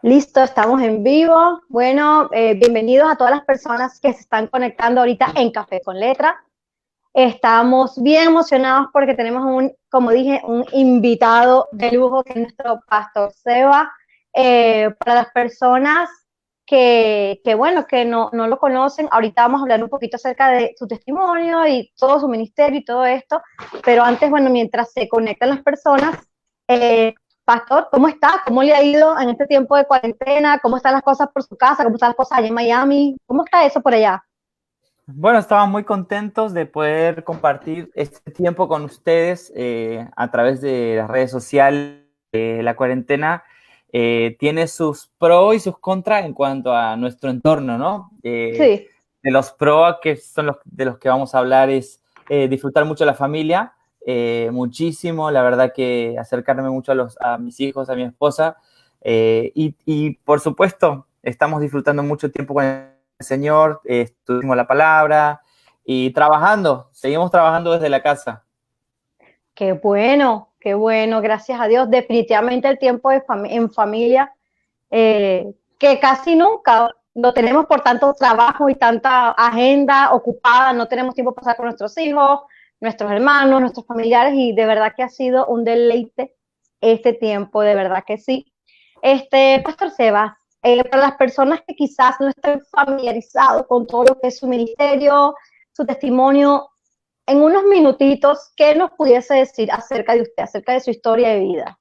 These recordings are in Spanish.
Listo, estamos en vivo. Bueno, bienvenidos a todas las personas que se están conectando ahorita en Café con Letra. Estamos bien emocionados porque tenemos como dije, un invitado de lujo que es nuestro pastor Seba. Para las personas bueno, que no lo conocen, ahorita vamos a hablar un poquito acerca de su testimonio y todo su ministerio y todo esto, pero antes, bueno, mientras se conectan las personas, Pastor, ¿cómo está? ¿Cómo le ha ido en este tiempo de cuarentena? ¿Cómo están las cosas por su casa? ¿Cómo están las cosas allá en Miami? ¿Cómo está eso por allá? Bueno, estamos muy contentos de poder compartir este tiempo con ustedes a través de las redes sociales. La cuarentena tiene sus pros y sus contras en cuanto a nuestro entorno, ¿no? Sí, De los pros que son de los que vamos a hablar es disfrutar mucho la familia, muchísimo, la verdad que acercarme mucho a mis hijos, a mi esposa, y por supuesto estamos disfrutando mucho tiempo con el Señor, estuvimos la palabra y trabajando, seguimos trabajando desde la casa. qué bueno, gracias a Dios. Definitivamente el tiempo en familia, que casi nunca lo tenemos por tanto trabajo y tanta agenda ocupada, no tenemos tiempo para pasar con nuestros hijos, nuestros hermanos, nuestros familiares, y de verdad que ha sido un deleite este tiempo, de verdad que sí. Pastor Sebas, para las personas que quizás no estén familiarizados con todo lo que es su ministerio, su testimonio, en unos minutitos, ¿qué nos pudiese decir acerca de usted, acerca de su historia de vida?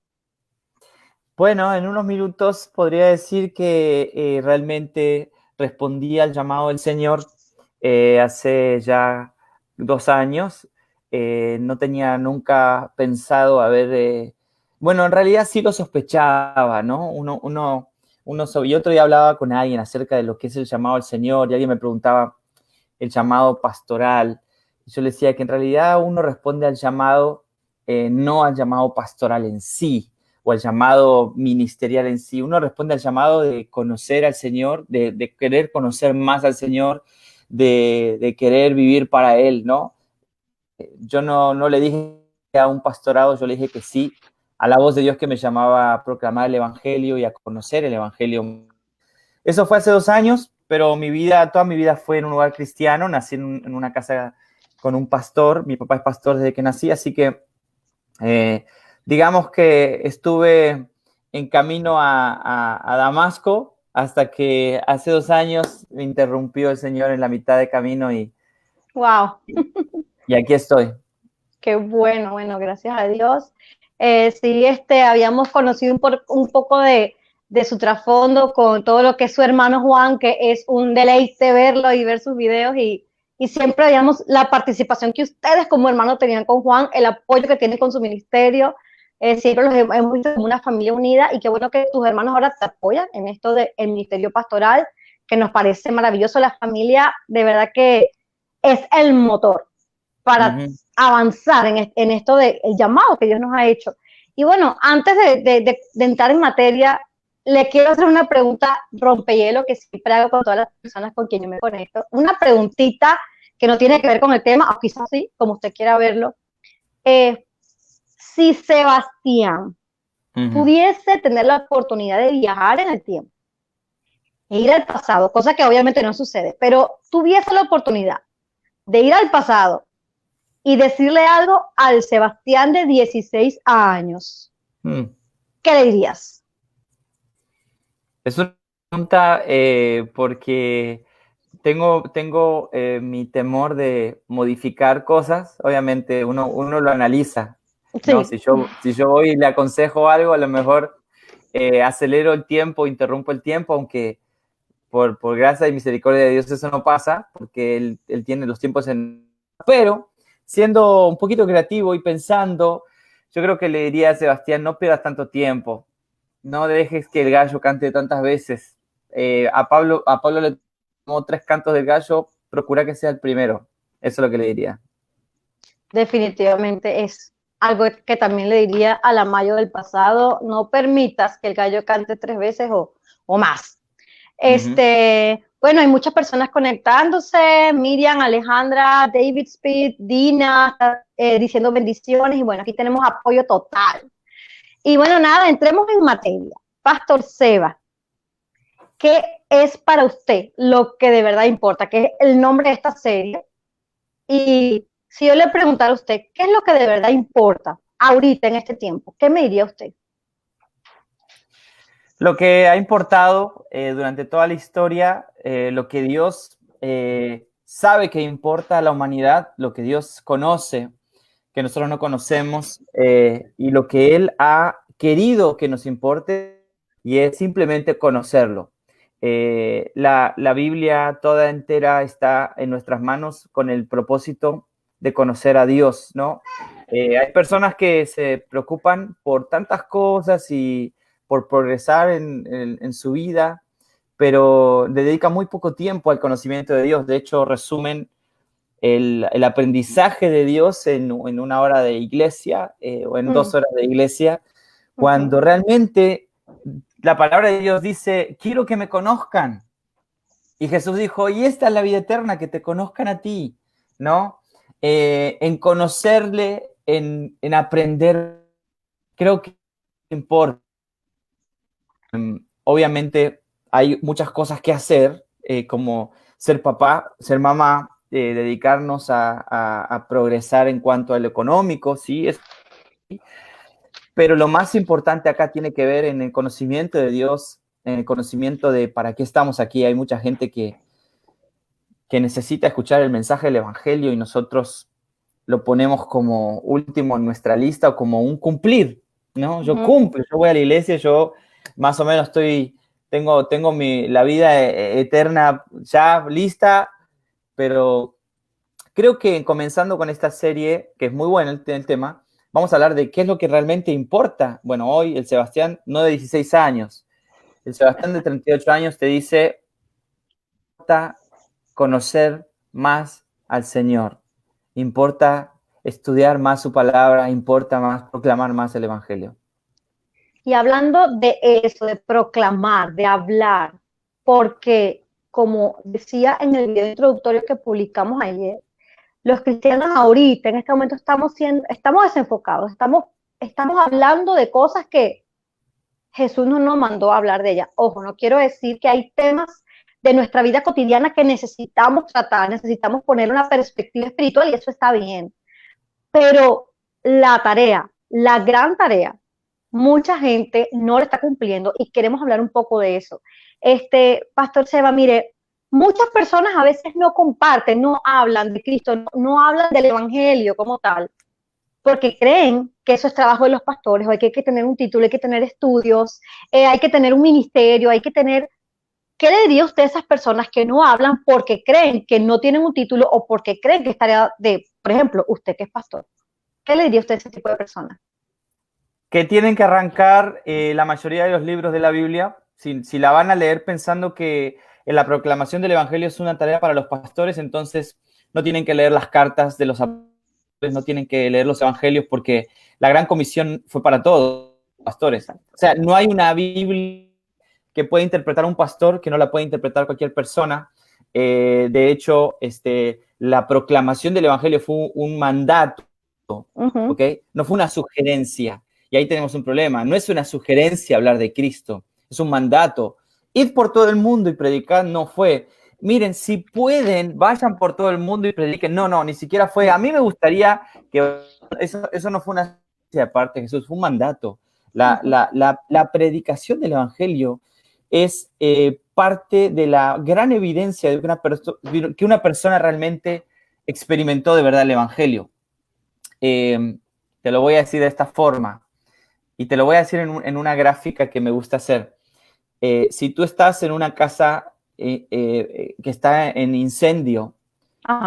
Bueno, en unos minutos podría decir que realmente respondí al llamado del Señor hace ya 2 años. No tenía nunca pensado haber, bueno, en realidad sí lo sospechaba, ¿no? Y otro día hablaba con alguien acerca de lo que es el llamado del Señor y alguien me preguntaba el llamado pastoral. Y yo le decía que en realidad uno responde al llamado, no al llamado pastoral en sí o al llamado ministerial en sí. Uno responde al llamado de conocer al Señor, de querer conocer más al Señor, de querer vivir para Él, ¿no? Yo no le dije a un pastorado, yo le dije que sí a la voz de Dios que me llamaba a proclamar el Evangelio y a conocer el Evangelio. Eso fue hace 2 años, pero toda mi vida fue en un lugar cristiano. Nací en una casa con un pastor. Mi papá es pastor desde que nací, así que eh, digamos que estuve en camino a Damasco hasta que hace 2 años me interrumpió el Señor en la mitad de camino Wow, y aquí estoy. qué bueno, bueno, gracias a Dios. Sí, habíamos conocido un poco de su trasfondo con todo lo que es su hermano Juan, que es un deleite verlo y ver sus videos, y siempre veíamos la participación que ustedes como hermanos tenían con Juan, el apoyo que tienen con su ministerio. Siempre los hemos visto como una familia unida, y qué bueno que tus hermanos ahora te apoyan en esto del ministerio pastoral, que nos parece maravilloso. La familia de verdad que es el motor para Ujú. avanzar en esto del llamado que Dios nos ha hecho. Y bueno, antes de entrar en materia, le quiero hacer una pregunta rompehielo que siempre hago con todas las personas con quien yo me conecto. Una preguntita que no tiene que ver con el tema, o quizás sí, como usted quiera verlo. Si Sebastián Ujú. pudiese tener la oportunidad de viajar en el tiempo e ir al pasado, cosa que obviamente no sucede, pero tuviese la oportunidad de ir al pasado y decirle algo al Sebastián de 16 años, Mm. ¿qué le dirías? Es una pregunta porque tengo mi temor de modificar cosas. Obviamente uno lo analiza, ¿no? Sí, Si yo voy y le aconsejo algo, a lo mejor acelero el tiempo, interrumpo el tiempo, aunque por gracia y misericordia de Dios eso no pasa, porque Él tiene los tiempos en... Pero siendo un poquito creativo y pensando, yo creo que le diría a Sebastián, no pierdas tanto tiempo, no dejes que el gallo cante tantas veces. A Pablo le tomó 3 cantos del gallo, procura que sea el primero. Eso es lo que le diría. definitivamente es algo que también le diría a la Mayo del pasado: no permitas que el gallo cante 3 veces o más. Ujú. Bueno, hay muchas personas conectándose: Miriam, Alejandra, David Speed, Dina, diciendo bendiciones, y bueno, aquí tenemos apoyo total. Y bueno, nada, entremos en materia. Pastor Seba, ¿qué es para usted lo que de verdad importa? ¿Qué es el nombre de esta serie? Y si yo le preguntara a usted, ¿qué es lo que de verdad importa ahorita en este tiempo? ¿Qué me diría usted? Lo que ha importado durante toda la historia, lo que Dios sabe que importa a la humanidad, lo que Dios conoce, que nosotros no conocemos, y lo que Él ha querido que nos importe, y es simplemente conocerlo. La Biblia toda entera está en nuestras manos con el propósito de conocer a Dios, ¿no? Hay personas que se preocupan por tantas cosas y por progresar en su vida, pero le dedican muy poco tiempo al conocimiento de Dios. De hecho, resumen el aprendizaje de Dios en una hora de iglesia o en 2 horas de iglesia, cuando realmente la palabra de Dios dice, quiero que me conozcan. Y Jesús dijo, y esta es la vida eterna, que te conozcan a ti, ¿no? En conocerle, en aprender, creo que importa. Obviamente hay muchas cosas que hacer, como ser papá, ser mamá, dedicarnos a progresar en cuanto a lo económico, sí, pero lo más importante acá tiene que ver en el conocimiento de Dios, en el conocimiento de para qué estamos aquí. Hay mucha gente que necesita escuchar el mensaje del Evangelio y nosotros lo ponemos como último en nuestra lista o como un cumplir, ¿no? Yo cumplo, yo voy a la iglesia, yo más o menos tengo la vida eterna ya lista, pero creo que comenzando con esta serie, que es muy buena el tema, vamos a hablar de qué es lo que realmente importa. Bueno, hoy el Sebastián no de 16 años, el Sebastián de 38 años te dice, importa conocer más al Señor, importa estudiar más su palabra, importa más proclamar más el Evangelio. Y hablando de eso, de proclamar, de hablar, porque como decía en el video introductorio que publicamos ayer, los cristianos ahorita, en este momento, estamos desenfocados, estamos hablando de cosas que Jesús no nos mandó a hablar de ellas. Ojo, no quiero decir que hay temas de nuestra vida cotidiana que necesitamos tratar, necesitamos poner una perspectiva espiritual y eso está bien. Pero la tarea, la gran tarea, mucha gente no la está cumpliendo y queremos hablar un poco de eso. Pastor Seba, mire, muchas personas a veces no comparten, no hablan de Cristo, no hablan del Evangelio como tal, porque creen que eso es trabajo de los pastores, o hay que tener un título, hay que tener estudios, hay que tener un ministerio, hay que tener... ¿Qué le diría usted a esas personas que no hablan porque creen que no tienen un título o porque creen que es tarea de, por ejemplo, usted que es pastor? ¿Qué le diría usted a ese tipo de personas? Que tienen que arrancar la mayoría de los libros de la Biblia, si la van a leer pensando que la proclamación del Evangelio es una tarea para los pastores, entonces no tienen que leer las cartas de los apóstoles, no tienen que leer los Evangelios, porque la gran comisión fue para todos los pastores. O sea, no hay una Biblia que pueda interpretar un pastor que no la puede interpretar cualquier persona. De hecho, la proclamación del Evangelio fue un mandato, ¿ok? No fue una sugerencia. Y ahí tenemos un problema. No es una sugerencia hablar de Cristo, es un mandato. Ir por todo el mundo y predicar no fue. Miren, si pueden, vayan por todo el mundo y prediquen. No, ni siquiera fue. A mí me gustaría que eso no fue una sugerencia de parte de Jesús, fue un mandato. La predicación del Evangelio es parte de la gran evidencia de que una persona realmente experimentó de verdad el Evangelio. Te lo voy a decir de esta forma y te lo voy a decir en una gráfica que me gusta hacer. Si tú estás en una casa que está en incendio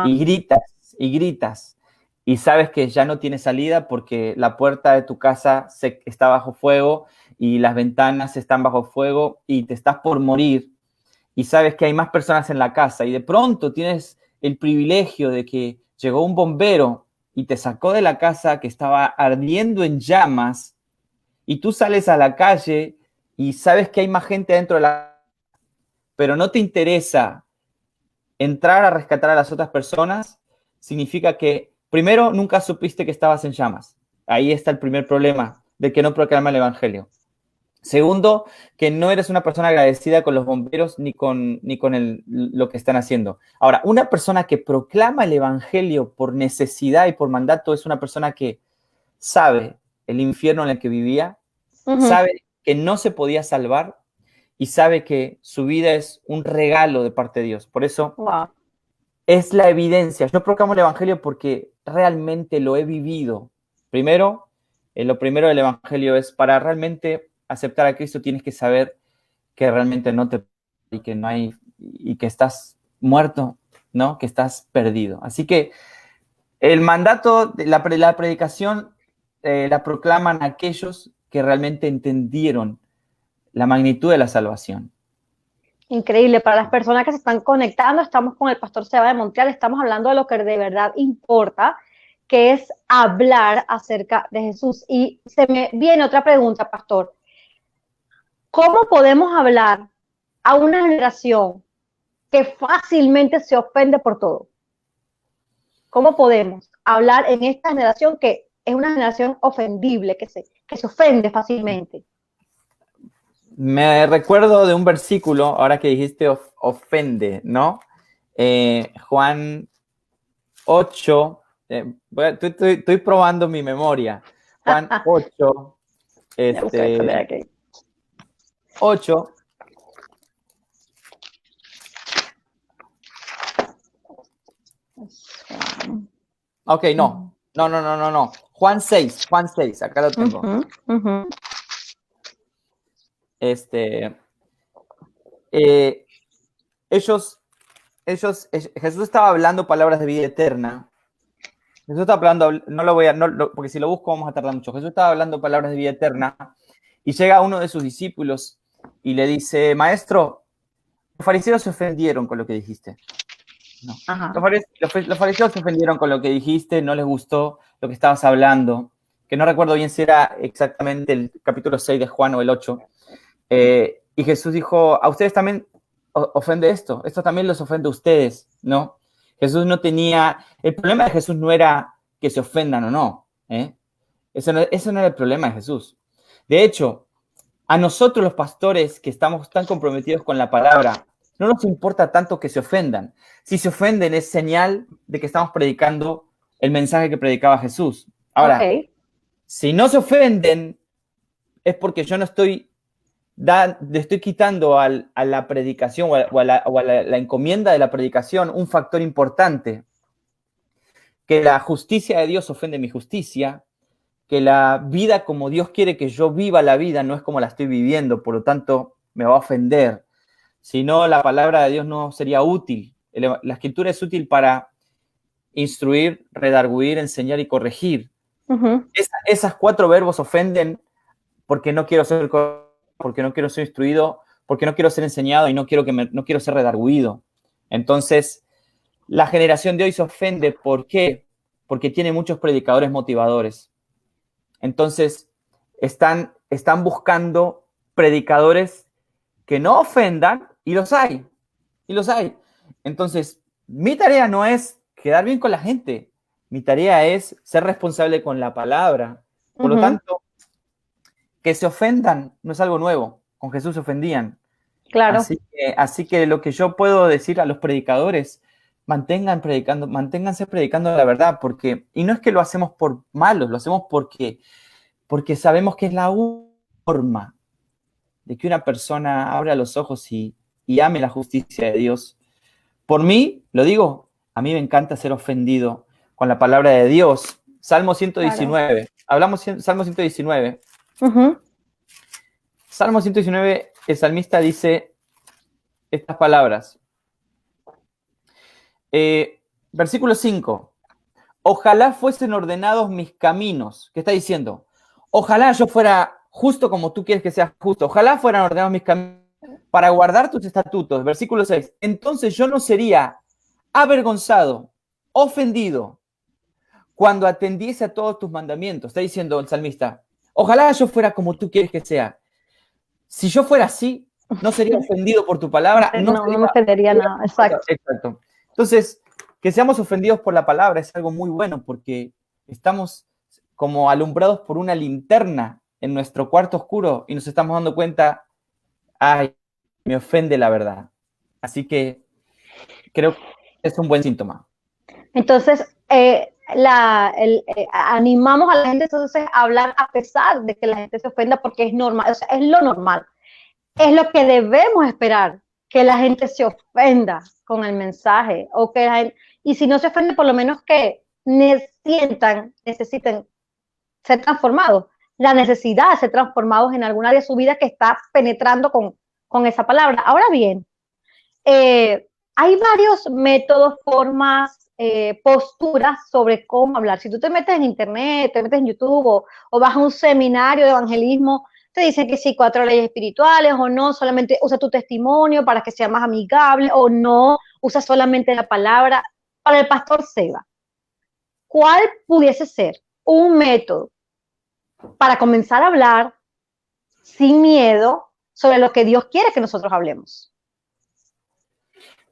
y gritas y sabes que ya no tiene salida porque la puerta de tu casa está bajo fuego y las ventanas están bajo fuego y te estás por morir y sabes que hay más personas en la casa y de pronto tienes el privilegio de que llegó un bombero y te sacó de la casa que estaba ardiendo en llamas y tú sales a la calle y sabes que hay más gente dentro de la... pero no te interesa entrar a rescatar a las otras personas, significa que primero nunca supiste que estabas en llamas. Ahí está el primer problema de que no proclama el Evangelio. Segundo, que no eres una persona agradecida con los bomberos ni con lo que están haciendo. Ahora, una persona que proclama el evangelio por necesidad y por mandato es una persona que sabe el infierno en el que vivía, sabe que no se podía salvar y sabe que su vida es un regalo de parte de Dios. Por eso es la evidencia. Yo proclamo el evangelio porque realmente lo he vivido. Primero, lo primero del evangelio es para realmente aceptar a Cristo tienes que saber que realmente no te y que no hay y que estás muerto, ¿no? Que estás perdido. Así que el mandato de la predicación la proclaman aquellos que realmente entendieron la magnitud de la salvación. Increíble. Para las personas que se están conectando, estamos con el pastor Seba de Montreal, estamos hablando de lo que de verdad importa, que es hablar acerca de Jesús. Y se me viene otra pregunta, pastor. ¿Cómo podemos hablar a una generación que fácilmente se ofende por todo? ¿Cómo podemos hablar en esta generación que es una generación ofendible, que se ofende fácilmente? Me recuerdo de un versículo, ahora que dijiste ofende, ¿no? Juan 8, estoy probando mi memoria. Juan 8, 8. Ok, no. Juan 6, acá lo tengo. Jesús estaba hablando palabras de vida eterna. Jesús estaba hablando, porque si lo busco vamos a tardar mucho. Jesús estaba hablando palabras de vida eterna y llega uno de sus discípulos y le dice, maestro, los fariseos se ofendieron con lo que dijiste. No. Los fariseos se ofendieron con lo que dijiste, no les gustó lo que estabas hablando, que no recuerdo bien si era exactamente el capítulo 6 de Juan o el 8. Y Jesús dijo, a ustedes también ofende esto también los ofende a ustedes, ¿no? Jesús no tenía, el problema de Jesús no era que se ofendan o no, ¿eh? Eso no era el problema de Jesús. De hecho, a nosotros los pastores que estamos tan comprometidos con la palabra, no nos importa tanto que se ofendan. Si se ofenden es señal de que estamos predicando el mensaje que predicaba Jesús. Ahora, si no se ofenden, es porque yo no le estoy quitando a la predicación o a la encomienda de la predicación un factor importante, que la justicia de Dios ofende mi justicia, que la vida como Dios quiere que yo viva la vida no es como la estoy viviendo, por lo tanto me va a ofender. Si no, la palabra de Dios no sería útil. La escritura es útil para instruir, redarguir, enseñar y corregir. Esas 4 verbos ofenden porque no quiero ser instruido, porque no quiero ser enseñado y no quiero ser redarguido. Entonces, la generación de hoy se ofende. ¿Por qué? Porque tiene muchos predicadores motivadores. Entonces, están buscando predicadores que no ofendan y los hay. Entonces, mi tarea no es quedar bien con la gente. Mi tarea es ser responsable con la palabra. Por lo tanto, que se ofendan no es algo nuevo. Con Jesús se ofendían. Claro. Así que lo que yo puedo decir a los predicadores, manténganse predicando la verdad, y no es que lo hacemos por malos, lo hacemos porque sabemos que es la forma de que una persona abra los ojos y ame la justicia de Dios. Por mí, lo digo, a mí me encanta ser ofendido con la palabra de Dios. Salmo 119. Claro. Hablamos Salmo 119. Salmo 119, el salmista dice estas palabras. Versículo 5. Ojalá fuesen ordenados mis caminos. ¿Qué está diciendo? Ojalá yo fuera justo como tú quieres que sea justo. Ojalá fueran ordenados mis caminos para guardar tus estatutos. Versículo 6. Entonces yo no sería avergonzado, ofendido, cuando atendiese a todos tus mandamientos. Está diciendo el salmista, ojalá yo fuera como tú quieres que sea. Si yo fuera así, no sería ofendido por tu palabra. No me ofendería nada, exacto. Exacto. Entonces, que seamos ofendidos por la palabra es algo muy bueno porque estamos como alumbrados por una linterna en nuestro cuarto oscuro y nos estamos dando cuenta, ay, me ofende la verdad. Así que creo que es un buen síntoma. Entonces, animamos a la gente entonces a hablar a pesar de que la gente se ofenda porque es normal, o sea, es lo normal. Es lo que debemos esperar, que la gente se ofenda con el mensaje o que y si no se ofende, por lo menos que necesiten ser transformados, la necesidad de ser transformados en algún área de su vida que está penetrando con esa palabra. Ahora bien, hay varios métodos, formas, posturas sobre cómo hablar. Si tú te metes en internet, te metes en YouTube o vas a un seminario de evangelismo, te dicen que sí, 4 leyes espirituales o no, solamente usa tu testimonio para que sea más amigable o no, usa solamente la palabra. Para el pastor Seba, ¿cuál pudiese ser un método para comenzar a hablar sin miedo sobre lo que Dios quiere que nosotros hablemos?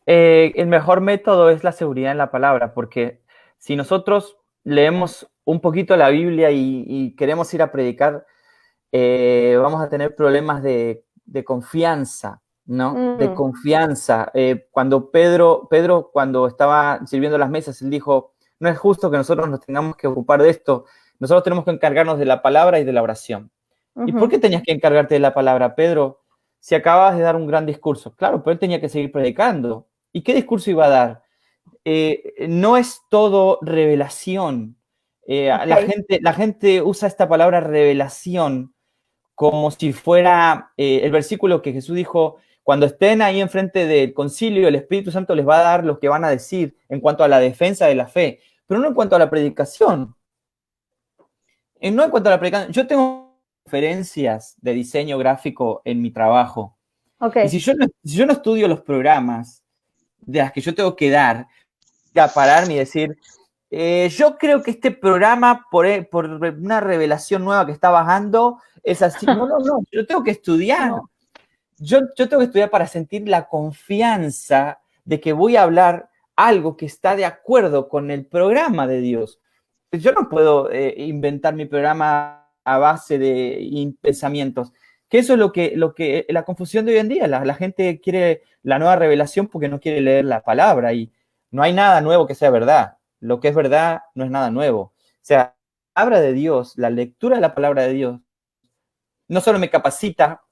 El mejor método es la seguridad en la palabra, porque si nosotros leemos un poquito la Biblia y queremos ir a predicar, vamos a tener problemas de confianza, ¿no? De confianza. Cuando Pedro, cuando estaba sirviendo las mesas, él dijo, no es justo que nosotros nos tengamos que ocupar de esto, nosotros tenemos que encargarnos de la palabra y de la oración. ¿Y por qué tenías que encargarte de la palabra, Pedro? Si acababas de dar un gran discurso. Claro, pero él tenía que seguir predicando. ¿Y qué discurso iba a dar? No es todo revelación. La gente usa esta palabra revelación como si fuera el versículo que Jesús dijo, cuando estén ahí enfrente del concilio, el Espíritu Santo les va a dar lo que van a decir en cuanto a la defensa de la fe, pero no en cuanto a la predicación. No en cuanto a la predicación. Yo tengo conferencias de diseño gráfico en mi trabajo. Okay. Y si yo no estudio los programas de las que yo tengo que dar, a pararme y decir, yo creo que este programa, por una revelación nueva que está bajando, es así. No, yo tengo que estudiar. No. Yo tengo que estudiar para sentir la confianza de que voy a hablar algo que está de acuerdo con el programa de Dios. Yo no puedo inventar mi programa a base de pensamientos. Que eso es lo que la confusión de hoy en día. La gente quiere la nueva revelación porque no quiere leer la palabra y no hay nada nuevo que sea verdad. Lo que es verdad no es nada nuevo. O sea, la palabra de Dios, la lectura de la palabra de Dios, no solo me capacita,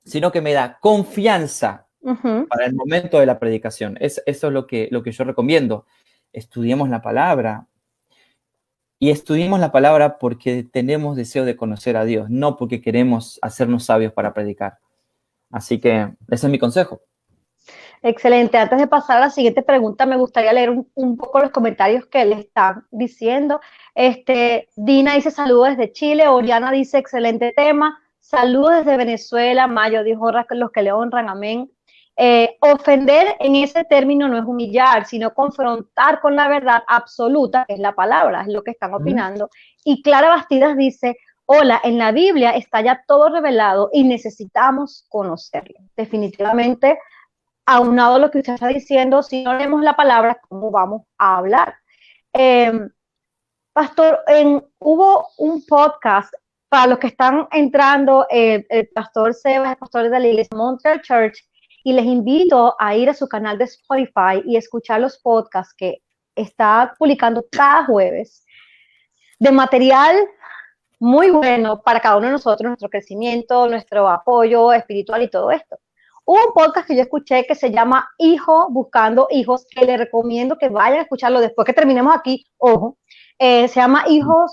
sino que me da confianza para el momento de la predicación. Eso es lo que yo recomiendo. Estudiemos la palabra. Y estudiemos la palabra porque tenemos deseo de conocer a Dios, no porque queremos hacernos sabios para predicar. Así que ese es mi consejo. Excelente. Antes de pasar a la siguiente pregunta, me gustaría leer un poco los comentarios que le están diciendo. Dina dice saludos desde Chile, Oriana dice excelente tema, saludos desde Venezuela, Mayo dijo los que le honran, amén. Ofender en ese término no es humillar, sino confrontar con la verdad absoluta, que es la palabra, es lo que están opinando. Y Clara Bastidas dice, hola, en la Biblia está ya todo revelado y necesitamos conocerlo. Definitivamente, aunado a lo que usted está diciendo, si no leemos la palabra, ¿cómo vamos a hablar? Pastor, hubo un podcast para los que están entrando, el pastor Seba es pastor de la iglesia Montreal Church, y les invito a ir a su canal de Spotify y escuchar los podcasts que está publicando cada jueves de material muy bueno para cada uno de nosotros, nuestro crecimiento, nuestro apoyo espiritual y todo esto. Hubo un podcast que yo escuché que se llama Hijo Buscando Hijos, que les recomiendo que vayan a escucharlo después que terminemos aquí, ojo, se llama Hijo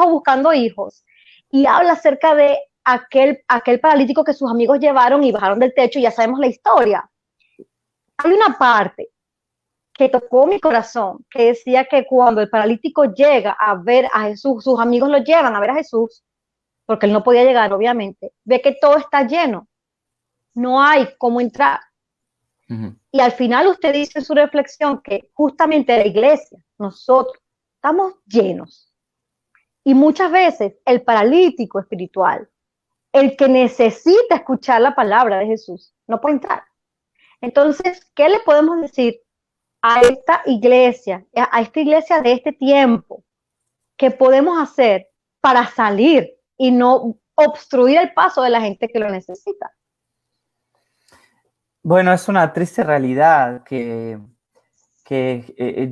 Buscando Hijos, y habla acerca de aquel paralítico que sus amigos llevaron y bajaron del techo, y ya sabemos la historia. Hay una parte que tocó mi corazón, que decía que cuando el paralítico llega a ver a Jesús, sus amigos lo llevan a ver a Jesús, porque él no podía llegar, obviamente, ve que todo está lleno, no hay cómo entrar. Y al final usted dice en su reflexión que justamente la iglesia, nosotros, estamos llenos. Y muchas veces el paralítico espiritual, el que necesita escuchar la palabra de Jesús, no puede entrar. Entonces, ¿qué le podemos decir a esta iglesia de este tiempo? ¿Qué podemos hacer para salir y no obstruir el paso de la gente que lo necesita. Bueno, es una triste realidad que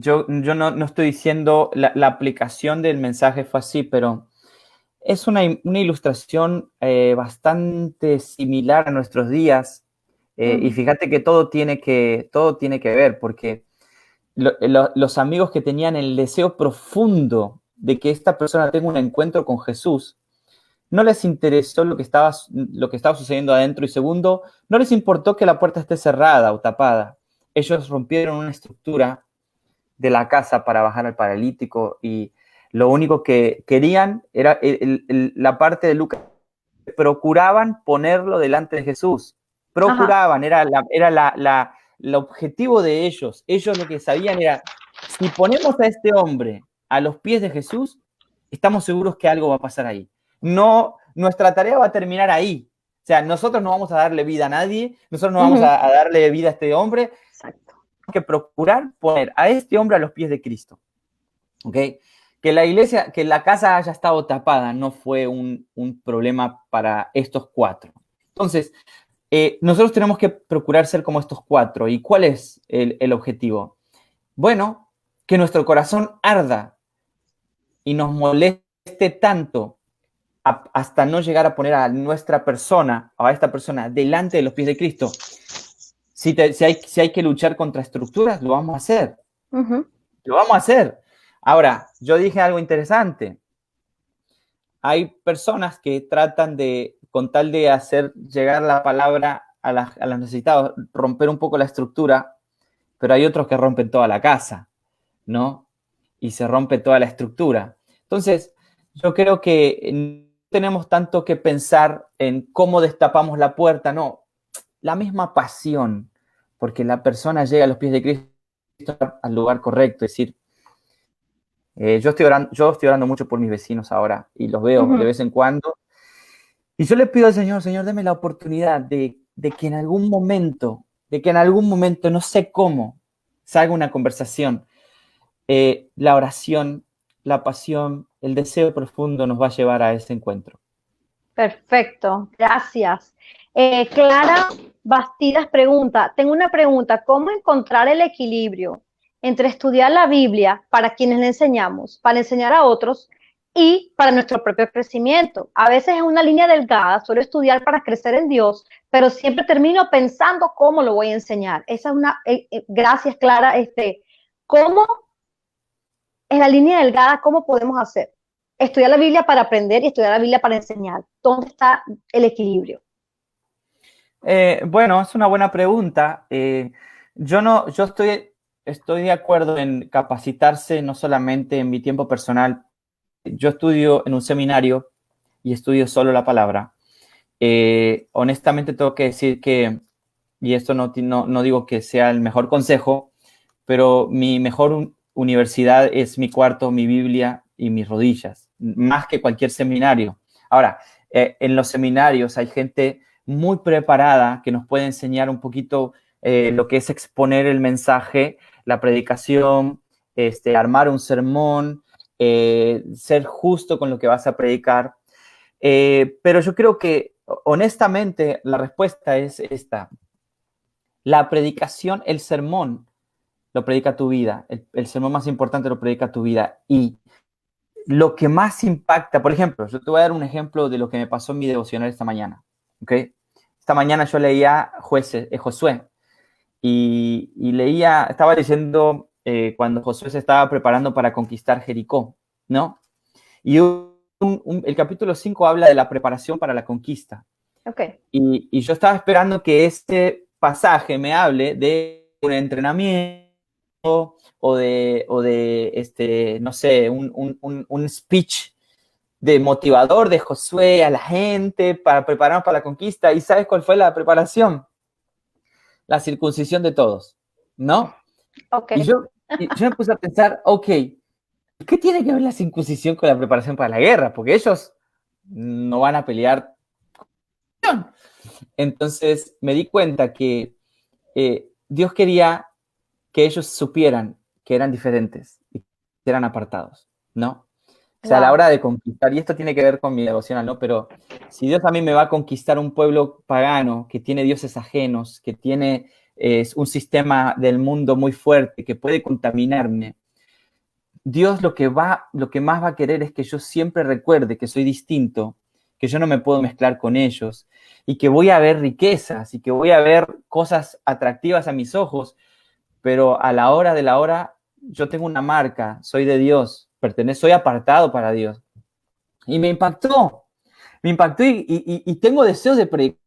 yo no estoy diciendo la aplicación del mensaje fue así, pero es una ilustración bastante similar a nuestros días. Y fíjate que todo tiene que ver, porque los amigos que tenían el deseo profundo de que esta persona tenga un encuentro con Jesús, no les interesó lo que estaba sucediendo adentro, y segundo, no les importó que la puerta esté cerrada o tapada. Ellos rompieron una estructura de la casa para bajar al paralítico, y lo único que querían era la parte de Lucas. Procuraban ponerlo delante de Jesús. Procuraban, era el objetivo de ellos. Ellos lo que sabían era, si ponemos a este hombre a los pies de Jesús, estamos seguros que algo va a pasar ahí. No, nuestra tarea va a terminar ahí. O sea, nosotros no vamos a darle vida a nadie, nosotros no vamos a darle vida a este hombre. Exacto. Tenemos que procurar poner a este hombre a los pies de Cristo. ¿Ok? Que la iglesia, que la casa haya estado tapada no fue un problema para estos cuatro. Entonces, nosotros tenemos que procurar ser como estos cuatro. ¿Y cuál es el objetivo? Bueno, que nuestro corazón arda y nos moleste tanto hasta no llegar a poner a nuestra persona, a esta persona, delante de los pies de Cristo. Si hay que luchar contra estructuras, lo vamos a hacer. Lo vamos a hacer. Ahora, yo dije algo interesante. Hay personas que tratan de, con tal de hacer llegar la palabra a los necesitados, romper un poco la estructura, pero hay otros que rompen toda la casa, ¿no? Y se rompe toda la estructura. Entonces, yo creo que no tenemos tanto que pensar en cómo destapamos la puerta, no. La misma pasión, porque la persona llega a los pies de Cristo al lugar correcto, es decir, yo estoy orando mucho por mis vecinos ahora y los veo de vez en cuando. Y yo le pido al Señor, Señor, deme la oportunidad de que en algún momento, no sé cómo, salga una conversación. La oración, la pasión, el deseo profundo nos va a llevar a ese encuentro. Perfecto, gracias. Clara Bastidas pregunta, tengo una pregunta, ¿cómo encontrar el equilibrio entre estudiar la Biblia para quienes le enseñamos, para enseñar a otros y para nuestro propio crecimiento? A veces es una línea delgada, suelo estudiar para crecer en Dios, pero siempre termino pensando cómo lo voy a enseñar. Esa es una, gracias Clara, ¿cómo es la línea delgada? ¿Cómo podemos hacer? Estudiar la Biblia para aprender y estudiar la Biblia para enseñar. ¿Dónde está el equilibrio? Bueno, es una buena pregunta. Yo estoy de acuerdo en capacitarse no solamente en mi tiempo personal. Yo estudio en un seminario y estudio solo la palabra. Honestamente tengo que decir que, y esto no digo que sea el mejor consejo, pero mi mejor universidad es mi cuarto, mi Biblia y mis rodillas, más que cualquier seminario. Ahora, en los seminarios hay gente muy preparada que nos puede enseñar un poquito lo que es exponer el mensaje, la predicación, armar un sermón, ser justo con lo que vas a predicar. Pero yo creo que, honestamente, la respuesta es esta. La predicación, el sermón, lo predica tu vida. El sermón más importante lo predica tu vida. Y lo que más impacta, por ejemplo, yo te voy a dar un ejemplo de lo que me pasó en mi devocional esta mañana. ¿Okay? Esta mañana yo leía Josué y estaba leyendo cuando Josué se estaba preparando para conquistar Jericó, ¿no? Y el capítulo 5 habla de la preparación para la conquista. Okay. Y yo estaba esperando que este pasaje me hable de un entrenamiento o de no sé, un speech de motivador de Josué a la gente para prepararnos para la conquista. ¿Y sabes cuál fue la preparación? La circuncisión de todos, ¿no? Okay. Y yo me puse a pensar, ok, ¿qué tiene que ver la circuncisión con la preparación para la guerra? Porque ellos no van a pelear. Entonces me di cuenta que Dios quería que ellos supieran que eran diferentes y que eran apartados, ¿no? O sea, a la Wow. hora de conquistar, y esto tiene que ver con mi devocional, ¿no? Pero si Dios a mí me va a conquistar un pueblo pagano que tiene dioses ajenos, que tiene un sistema del mundo muy fuerte, que puede contaminarme, Dios lo que más va a querer es que yo siempre recuerde que soy distinto, que yo no me puedo mezclar con ellos y que voy a ver riquezas y que voy a ver cosas atractivas a mis ojos, pero a la hora de la hora yo tengo una marca, soy de Dios, soy apartado para Dios. Y me impactó y tengo deseos de predicar,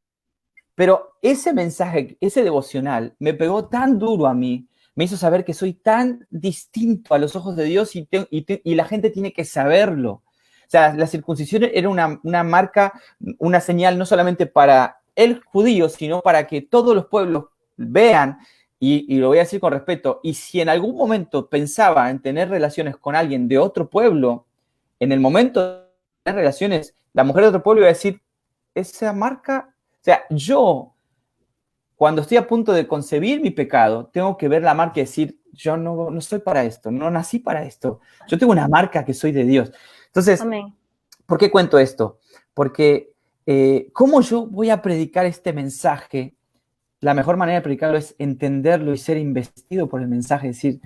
pero ese mensaje, ese devocional, me pegó tan duro a mí, me hizo saber que soy tan distinto a los ojos de Dios y la gente tiene que saberlo. O sea, la circuncisión era una marca, una señal no solamente para el judío, sino para que todos los pueblos vean, y lo voy a decir con respeto, y si en algún momento pensaba en tener relaciones con alguien de otro pueblo, en el momento de tener relaciones, la mujer de otro pueblo iba a decir, esa marca, o sea, yo cuando estoy a punto de concebir mi pecado, tengo que ver la marca y decir, yo no soy para esto, no nací para esto. Yo tengo una marca que soy de Dios. Entonces, Amén. ¿por qué cuento esto? Porque ¿cómo yo voy a predicar este mensaje? La mejor manera de predicarlo es entenderlo y ser investido por el mensaje. Es decir,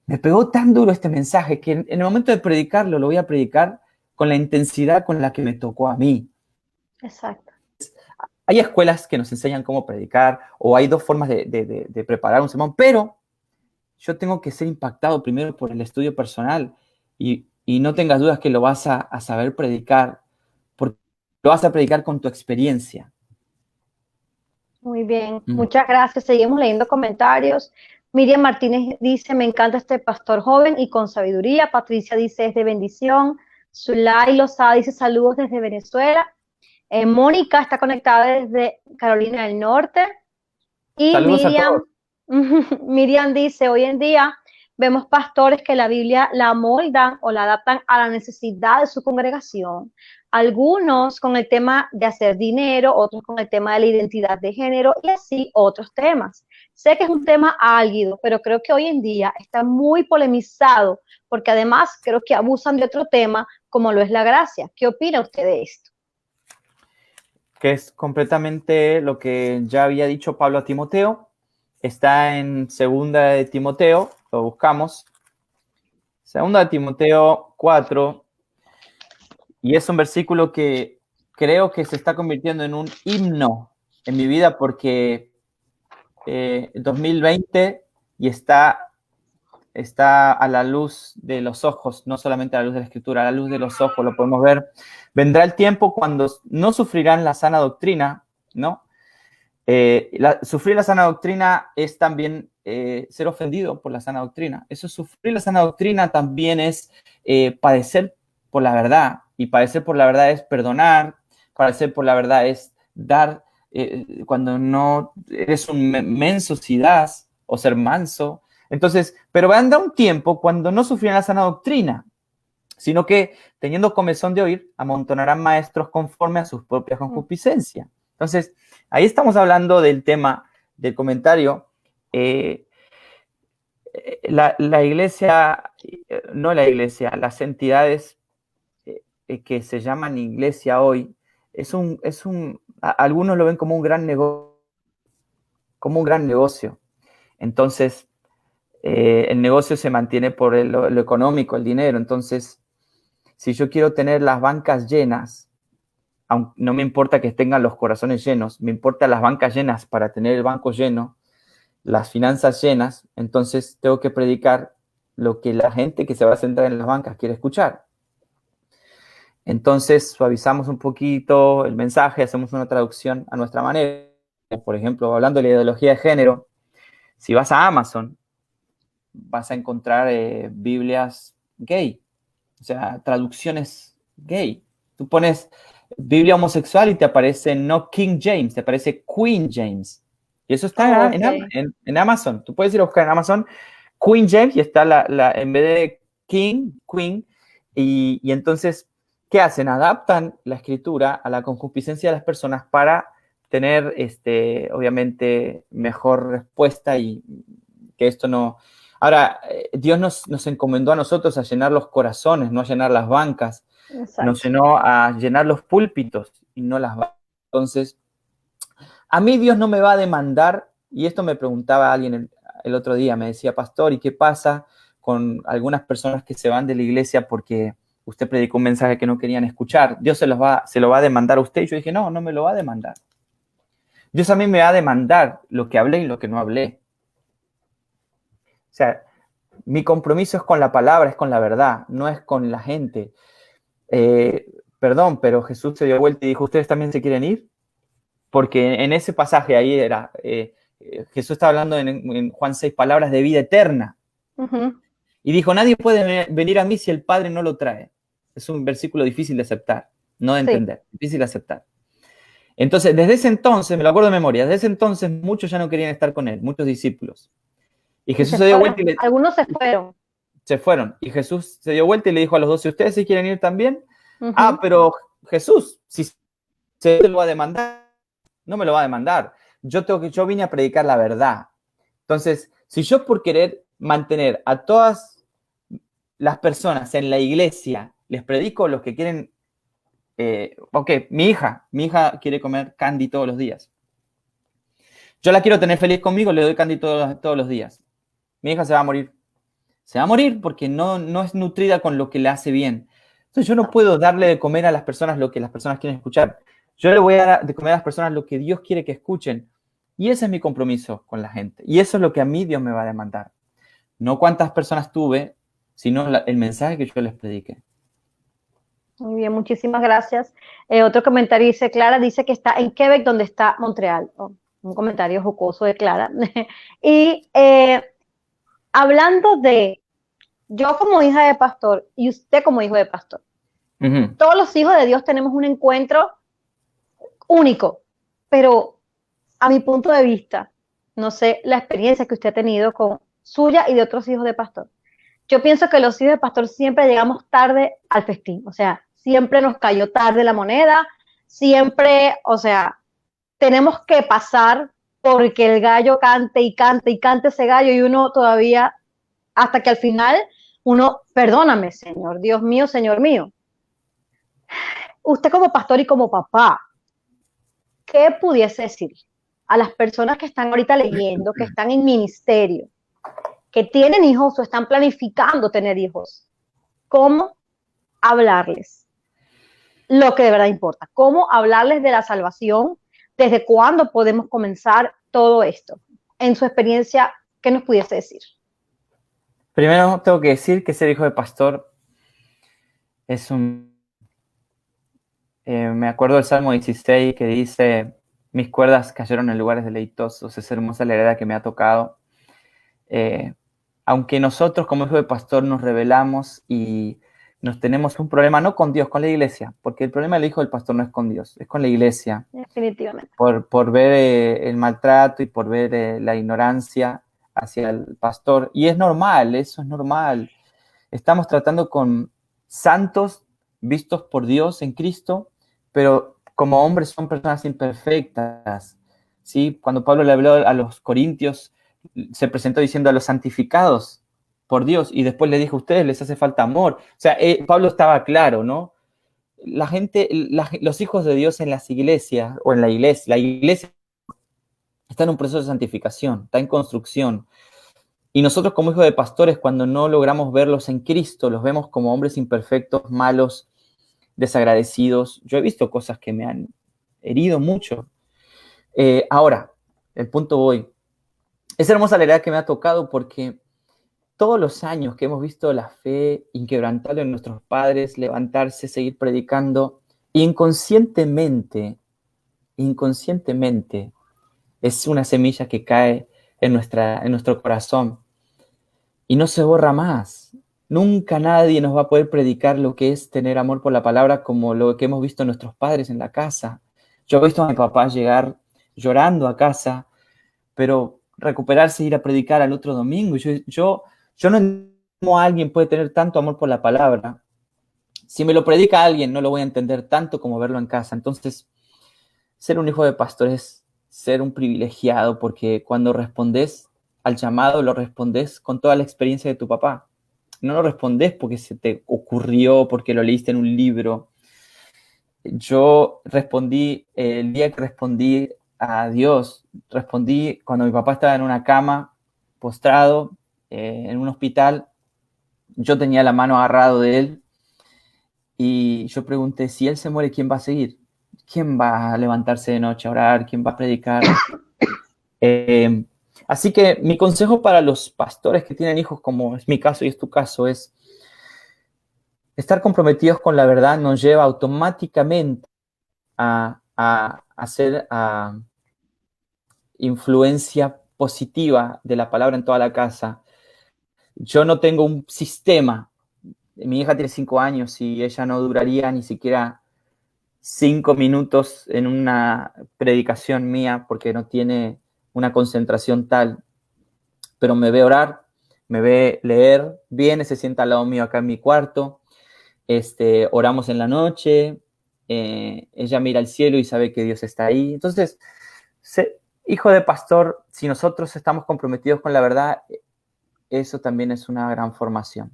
me pegó tan duro este mensaje que en el momento de predicarlo lo voy a predicar con la intensidad con la que me tocó a mí. Exacto. Hay escuelas que nos enseñan cómo predicar o hay dos formas de preparar un sermón, pero yo tengo que ser impactado primero por el estudio personal y no tengas dudas que lo vas a saber predicar, porque lo vas a predicar con tu experiencia. Muy bien, muchas gracias. Seguimos leyendo comentarios. Miriam Martínez dice, me encanta este pastor joven y con sabiduría. Patricia dice, es de bendición. Zulay Lozada dice, saludos desde Venezuela. Mónica está conectada desde Carolina del Norte. Y Saludos a todos. Miriam dice, hoy en día vemos pastores que la Biblia la moldan o la adaptan a la necesidad de su congregación. Algunos con el tema de hacer dinero, otros con el tema de la identidad de género y así otros temas. Sé que es un tema álgido, pero creo que hoy en día está muy polemizado porque además creo que abusan de otro tema como lo es la gracia. ¿Qué opina usted de esto? Que es completamente lo que ya había dicho Pablo a Timoteo. Está en segunda de Timoteo, lo buscamos. Segunda de Timoteo 4, y es un versículo que creo que se está convirtiendo en un himno en mi vida porque 2020 y está a la luz de los ojos, no solamente a la luz de la Escritura, a la luz de los ojos lo podemos ver. Vendrá el tiempo cuando no sufrirán la sana doctrina, ¿no? Sufrir la sana doctrina es también ser ofendido por la sana doctrina. Eso, sufrir la sana doctrina también es padecer por la verdad. Y padecer por la verdad es perdonar, padecer por la verdad es dar, cuando no eres un menso si das, o ser manso. Entonces, pero va a andar un tiempo cuando no sufrirán la sana doctrina, sino que teniendo comezón de oír, amontonarán maestros conforme a sus propias concupiscencias. Entonces, ahí estamos hablando del tema del comentario. La iglesia, no la iglesia, las entidades que se llaman iglesia hoy, algunos lo ven como un gran negocio. Entonces, el negocio se mantiene por lo económico, el dinero. Entonces, si yo quiero tener las bancas llenas, no me importa que tengan los corazones llenos, me importan las bancas llenas para tener el banco lleno, las finanzas llenas, entonces tengo que predicar lo que la gente que se va a sentar en las bancas quiere escuchar. Entonces suavizamos un poquito el mensaje, hacemos una traducción a nuestra manera. Por ejemplo, hablando de la ideología de género, si vas a Amazon, vas a encontrar Biblias gay, o sea, traducciones gay. Tú pones Biblia homosexual y te aparece no King James, te aparece Queen James. Y eso está Okay. en Amazon. Tú puedes ir a buscar en Amazon Queen James y está en vez de King, Queen. Y entonces, ¿qué hacen? Adaptan la escritura a la concupiscencia de las personas para tener, obviamente, mejor respuesta y que esto no... Ahora, Dios nos encomendó a nosotros a llenar los corazones, no a llenar las bancas. Exacto. Nos llenó a llenar los púlpitos y no las bancas. Entonces, a mí Dios no me va a demandar, y esto me preguntaba alguien el otro día, me decía, pastor, ¿y qué pasa con algunas personas que se van de la iglesia porque usted predicó un mensaje que no querían escuchar? Dios se lo va a demandar a usted. Y yo dije, no, no me lo va a demandar. Dios a mí me va a demandar lo que hablé y lo que no hablé. O sea, mi compromiso es con la palabra, es con la verdad, no es con la gente. Perdón, pero Jesús se dio vuelta y dijo, ¿ustedes también se quieren ir? Porque en ese pasaje ahí era, Jesús está hablando en Juan 6, palabras de vida eterna. Uh-huh. Y dijo, nadie puede venir a mí si el Padre no lo trae. Es un versículo difícil de aceptar, no de entender, sí. Difícil de aceptar. Entonces, desde ese entonces, me lo acuerdo de memoria, desde ese entonces muchos ya no querían estar con él, muchos discípulos. Y Jesús se dio vuelta y algunos se fueron. Se fueron. Y Jesús se dio vuelta y le dijo a los 12, ¿ustedes sí quieren ir también? Uh-huh. Ah, pero Jesús, si se lo va a demandar, no me lo va a demandar. Yo vine a predicar la verdad. Entonces, si yo por querer mantener a todas las personas en la iglesia, les predico los que quieren, mi hija quiere comer candy todos los días. Yo la quiero tener feliz conmigo, le doy candy todos los días. Mi hija se va a morir. Se va a morir porque no es nutrida con lo que le hace bien. Entonces yo no puedo darle de comer a las personas lo que las personas quieren escuchar. Yo le voy a dar de comer a las personas lo que Dios quiere que escuchen. Y ese es mi compromiso con la gente. Y eso es lo que a mí Dios me va a demandar. No cuántas personas tuve, sino el mensaje que yo les prediqué. Muy bien, muchísimas gracias. Otro comentario dice, Clara dice que está en Quebec, donde está Montreal. Oh, un comentario jocoso de Clara. Y hablando de yo como hija de pastor y usted como hijo de pastor, uh-huh. Todos los hijos de Dios tenemos un encuentro único, pero a mi punto de vista, no sé la experiencia que usted ha tenido con suya y de otros hijos de pastor. Yo pienso que los hijos de pastor siempre llegamos tarde al festín, o sea, siempre nos cayó tarde la moneda, siempre, o sea, tenemos que pasar porque el gallo cante y cante y cante ese gallo y uno todavía, hasta que al final uno, perdóname, Señor, Dios mío, Señor mío. Usted como pastor y como papá, ¿qué pudiese decir a las personas que están ahorita leyendo, que están en ministerio, que tienen hijos o están planificando tener hijos? ¿Cómo hablarles lo que de verdad importa? ¿Cómo hablarles de la salvación? ¿Desde cuándo podemos comenzar todo esto? En su experiencia, ¿qué nos pudiese decir? Primero tengo que decir que ser hijo de pastor es me acuerdo del Salmo 16 que dice, mis cuerdas cayeron en lugares deleitosos, es hermosa la heredad que me ha tocado. Aunque nosotros como hijo de pastor nos rebelamos y nos tenemos un problema, no con Dios, con la iglesia, porque el problema del hijo del pastor no es con Dios, es con la iglesia. Definitivamente. Por ver el maltrato y por ver la ignorancia hacia el pastor. Y es normal, eso es normal. Estamos tratando con santos vistos por Dios en Cristo, pero como hombres son personas imperfectas, ¿sí? Cuando Pablo le habló a los corintios, se presentó diciendo a los santificados por Dios, y después le dijo, a ustedes les hace falta amor. O sea, Pablo estaba claro, ¿no? La gente, los hijos de Dios en las iglesias, o en la iglesia está en un proceso de santificación, está en construcción. Y nosotros como hijos de pastores, cuando no logramos verlos en Cristo, los vemos como hombres imperfectos, malos, desagradecidos. Yo he visto cosas que me han herido mucho. Ahora, el punto voy. Es hermosa la heredad que me ha tocado porque todos los años que hemos visto la fe inquebrantable en nuestros padres, levantarse, seguir predicando, inconscientemente, es una semilla que cae en nuestro corazón y no se borra más. Nunca nadie nos va a poder predicar lo que es tener amor por la palabra como lo que hemos visto en nuestros padres en la casa. Yo he visto a mi papá llegar llorando a casa, pero recuperarse e ir a predicar al otro domingo. Yo no entiendo cómo alguien puede tener tanto amor por la palabra. Si me lo predica alguien, no lo voy a entender tanto como verlo en casa. Entonces, ser un hijo de pastor es ser un privilegiado, porque cuando respondes al llamado lo respondes con toda la experiencia de tu papá. No lo respondes porque se te ocurrió, porque lo leíste en un libro. Yo respondí, el día que respondí a Dios, respondí cuando mi papá estaba en una cama, postrado, en un hospital. Yo tenía la mano agarrado de él y yo pregunté, si él se muere, ¿quién va a seguir? ¿Quién va a levantarse de noche a orar? ¿Quién va a predicar? Eh, Así que mi consejo para los pastores que tienen hijos, como es mi caso y es tu caso, es estar comprometidos con la verdad nos lleva automáticamente a hacer influencia positiva de la palabra en toda la casa. Yo no tengo un sistema. Mi hija tiene 5 años y ella no duraría ni siquiera 5 minutos en una predicación mía porque no tiene una concentración tal, pero me ve orar, me ve leer, viene, se sienta al lado mío acá en mi cuarto, oramos en la noche, ella mira al cielo y sabe que Dios está ahí. Entonces, hijo de pastor, si nosotros estamos comprometidos con la verdad, eso también es una gran formación.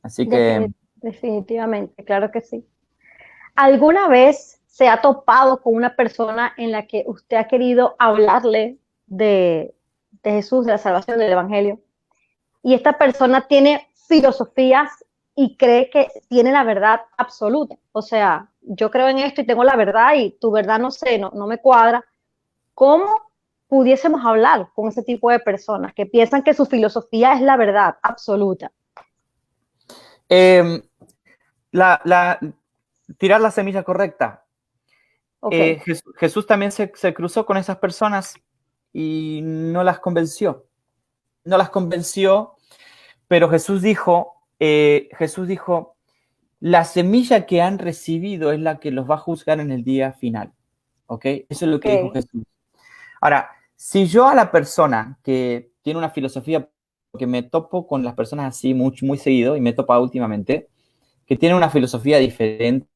Así que... Definitivamente, claro que sí. ¿Alguna vez se ha topado con una persona en la que usted ha querido hablarle de Jesús, de la salvación, del Evangelio? Y esta persona tiene filosofías y cree que tiene la verdad absoluta. O sea, yo creo en esto y tengo la verdad y tu verdad no sé, no me cuadra. ¿Cómo pudiésemos hablar con ese tipo de personas que piensan que su filosofía es la verdad absoluta? Eh, tirar la semilla correcta. Okay. Jesús también se cruzó con esas personas y no las convenció. No las convenció, pero Jesús dijo, la semilla que han recibido es la que los va a juzgar en el día final. ¿Ok? Eso es lo que dijo Jesús. Ahora, si yo a la persona que tiene una filosofía, porque me topo con las personas así muy, muy seguido y me he topado últimamente, que tiene una filosofía diferente,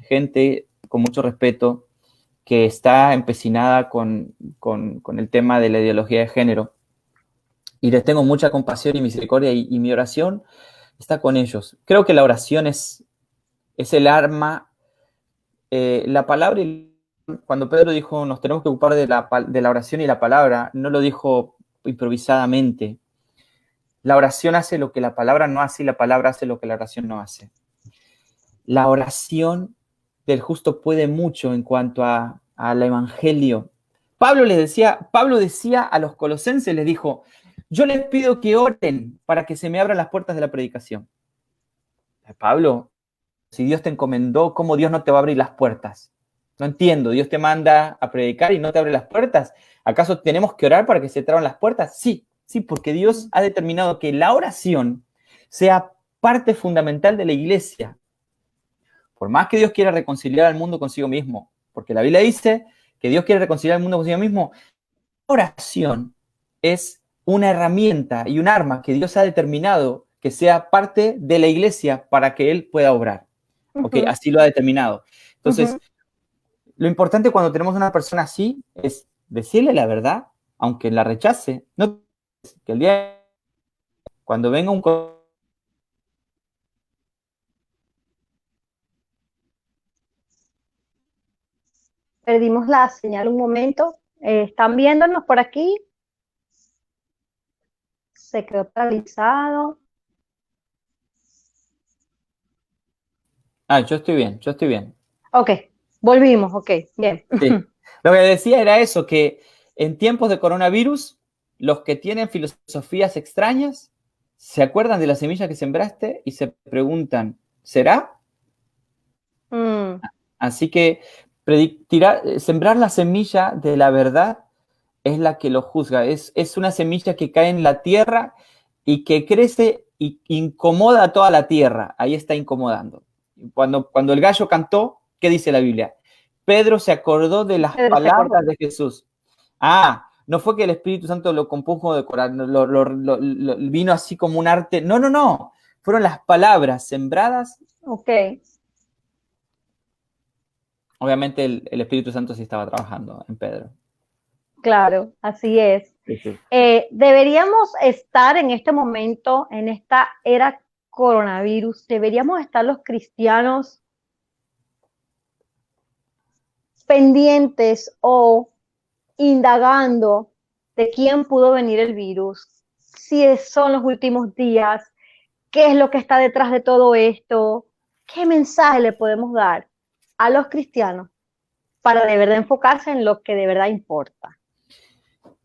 gente con mucho respeto, que está empecinada con el tema de la ideología de género. Y les tengo mucha compasión y misericordia y mi oración está con ellos. Creo que la oración es el arma, la palabra, cuando Pedro dijo nos tenemos que ocupar de la oración y la palabra, no lo dijo improvisadamente. La oración hace lo que la palabra no hace y la palabra hace lo que la oración no hace. La oración del justo puede mucho en cuanto al evangelio. Pablo decía a los colosenses, les dijo, yo les pido que oren para que se me abran las puertas de la predicación. Pablo, si Dios te encomendó, ¿cómo Dios no te va a abrir las puertas? No entiendo, Dios te manda a predicar y no te abre las puertas. ¿Acaso tenemos que orar para que se te abran las puertas? Sí, sí, porque Dios ha determinado que la oración sea parte fundamental de la iglesia. Por más que Dios quiera reconciliar al mundo consigo mismo, porque la Biblia dice que Dios quiere reconciliar al mundo consigo mismo, la oración es una herramienta y un arma que Dios ha determinado que sea parte de la iglesia para que Él pueda obrar. Okay, así lo ha determinado. Entonces, lo importante cuando tenemos una persona así es decirle la verdad, aunque la rechace. No que el día cuando venga un... Perdimos la señal un momento. ¿Están viéndonos por aquí? Se quedó paralizado. Yo estoy bien, yo estoy bien. Ok, volvimos, ok, bien. Sí. Lo que decía era eso, que en tiempos de coronavirus, los que tienen filosofías extrañas se acuerdan de la semilla que sembraste y se preguntan, ¿será? Así que sembrar la semilla de la verdad es la que lo juzga. Es una semilla que cae en la tierra y que crece y incomoda a toda la tierra. Ahí está incomodando. Cuando el gallo cantó, ¿qué dice la Biblia? Pedro se acordó de las palabras de Jesús. No fue que el Espíritu Santo lo compuso de corazón, vino así como un arte. No, no, no. Fueron las palabras sembradas. Ok. Obviamente el Espíritu Santo sí estaba trabajando en Pedro. Claro, así es. Sí, sí. Deberíamos estar en este momento, en esta era coronavirus, deberíamos estar los cristianos pendientes o indagando de quién pudo venir el virus, si son los últimos días, qué es lo que está detrás de todo esto, qué mensaje le podemos dar a los cristianos para de verdad enfocarse en lo que de verdad importa.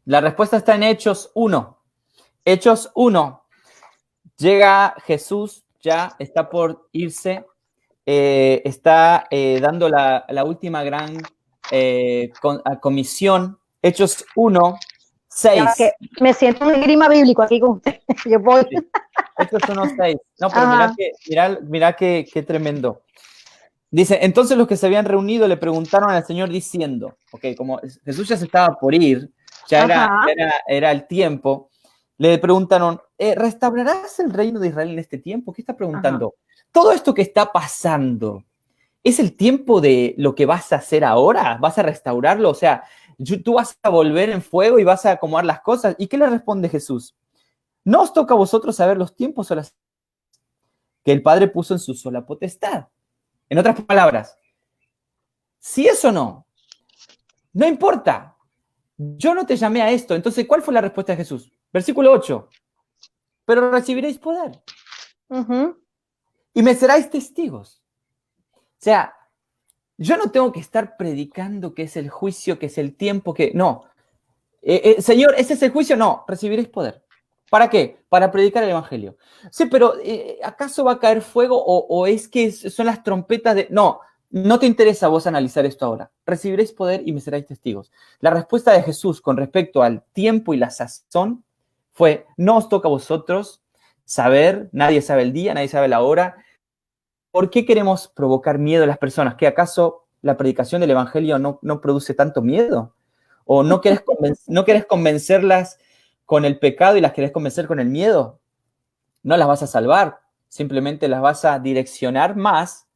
La respuesta está en Hechos 1. Hechos 1. Llega Jesús, ya está por irse, está dando la última gran comisión. Hechos 1, 6. Que me siento un grima bíblico aquí con usted. Yo voy. Sí. Hechos 1, 6. No, pero mirá qué tremendo. Dice, entonces los que se habían reunido le preguntaron al Señor diciendo, ok, como Jesús ya se estaba por ir, ya era el tiempo, le preguntaron, ¿restaurarás el reino de Israel en este tiempo? ¿Qué está preguntando? Ajá. Todo esto que está pasando, ¿es el tiempo de lo que vas a hacer ahora? ¿Vas a restaurarlo? O sea, tú vas a volver en fuego y vas a acomodar las cosas. ¿Y qué le responde Jesús? No os toca a vosotros saber los tiempos o las que el Padre puso en su sola potestad. En otras palabras, si eso no importa. Yo no te llamé a esto. Entonces, ¿cuál fue la respuesta de Jesús? Versículo 8. Pero recibiréis poder. Y me seráis testigos. O sea, yo no tengo que estar predicando que es el juicio, que es el tiempo, que no. Señor, ¿ese es el juicio? No, recibiréis poder. ¿Para qué? Para predicar el evangelio. Sí, pero ¿acaso va a caer fuego o es que son las trompetas de...? No, no te interesa a vos analizar esto ahora. Recibiréis poder y me seráis testigos. La respuesta de Jesús con respecto al tiempo y la sazón fue, no os toca a vosotros saber, nadie sabe el día, nadie sabe la hora. ¿Por qué queremos provocar miedo a las personas? ¿Que acaso la predicación del evangelio no produce tanto miedo? ¿O no querés convencerlas con el pecado y las querés convencer con el miedo? No las vas a salvar, simplemente las vas a direccionar más